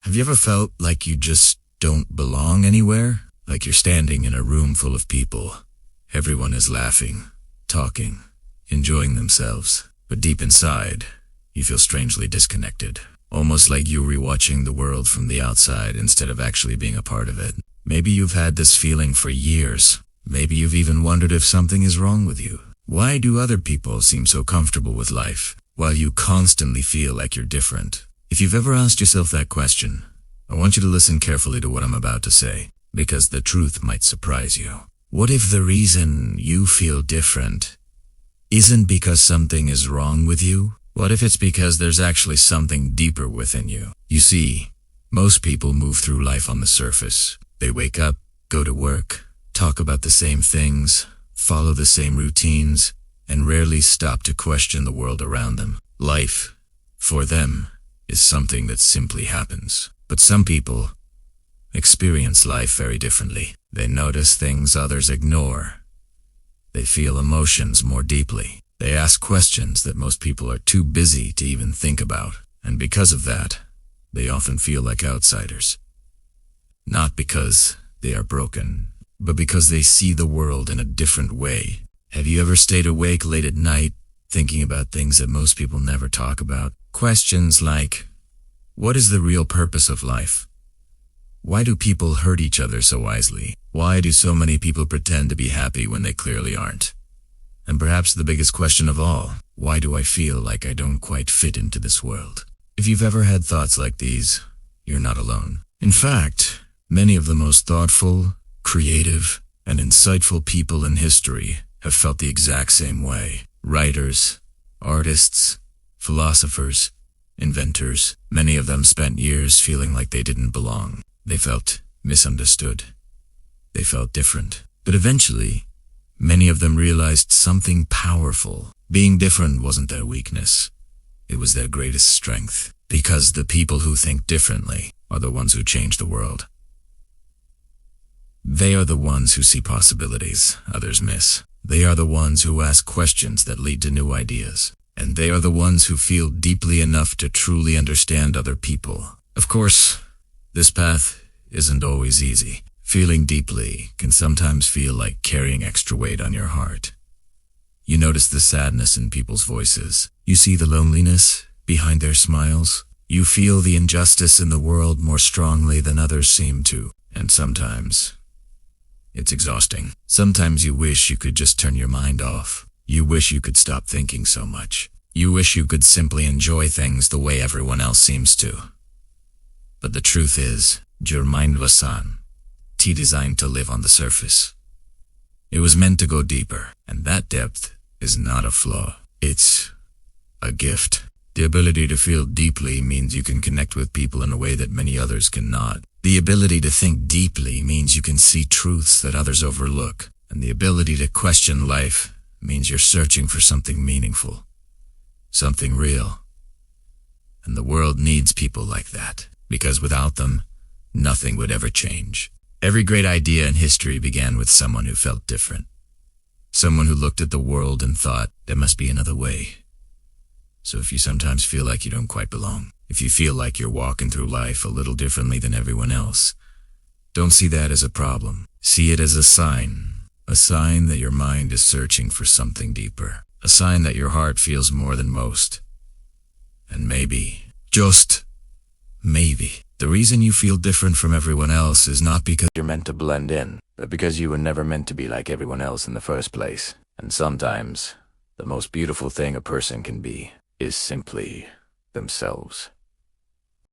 Have you ever felt like you just don't belong anywhere? Like you're standing in a room full of people. Everyone is laughing, talking, enjoying themselves. But deep inside, you feel strangely disconnected. Almost like you're rewatching the world from the outside instead of actually being a part of it. Maybe you've had this feeling for years. Maybe you've even wondered if something is wrong with you. Why do other people seem so comfortable with life, while you constantly feel like you're different? If you've ever asked yourself that question, I want you to listen carefully to what I'm about to say, because the truth might surprise you. What if the reason you feel different isn't because something is wrong with you? What if it's because there's actually something deeper within you? You see, most people move through life on the surface. They wake up, go to work, talk about the same things, follow the same routines, and rarely stop to question the world around them. Life, for them, is something that simply happens. But some people experience life very differently. They notice things others ignore. They feel emotions more deeply. They ask questions that most people are too busy to even think about. And because of that, they often feel like outsiders. Not because they are broken, but because they see the world in a different way. Have you ever stayed awake late at night, thinking about things that most people never talk about? Questions like, what is the real purpose of life? Why do people hurt each other so easily? Why do so many people pretend to be happy when they clearly aren't? And perhaps the biggest question of all, why do I feel like I don't quite fit into this world? If you've ever had thoughts like these, you're not alone. In fact, many of the most thoughtful, creative, and insightful people in history have felt the exact same way. Writers, artists, philosophers, inventors, many of them spent years feeling like they didn't belong. They felt misunderstood. They felt different. But eventually, many of them realized something powerful. Being different wasn't their weakness. It was their greatest strength. Because the people who think differently are the ones who change the world. They are the ones who see possibilities others miss. They are the ones who ask questions that lead to new ideas. And they are the ones who feel deeply enough to truly understand other people. Of course, this path isn't always easy. Feeling deeply can sometimes feel like carrying extra weight on your heart. You notice the sadness in people's voices. You see the loneliness behind their smiles. You feel the injustice in the world more strongly than others seem to. And sometimes, it's exhausting. Sometimes you wish you could just turn your mind off. You wish you could stop thinking so much. You wish you could simply enjoy things the way everyone else seems to. But the truth is, your mind was designed to live on the surface. It was meant to go deeper, and that depth is not a flaw. It's a gift. The ability to feel deeply means you can connect with people in a way that many others cannot. The ability to think deeply means you can see truths that others overlook. And the ability to question life means you're searching for something meaningful, something real. And the world needs people like that, because without them, nothing would ever change. Every great idea in history began with someone who felt different. Someone who looked at the world and thought, there must be another way. So if you sometimes feel like you don't quite belong, if you feel like you're walking through life a little differently than everyone else, don't see that as a problem. See it as a sign that your mind is searching for something deeper, a sign that your heart feels more than most. And maybe, just maybe, the reason you feel different from everyone else is not because you're meant to blend in, but because you were never meant to be like everyone else in the first place. And sometimes, the most beautiful thing a person can be is simply themselves.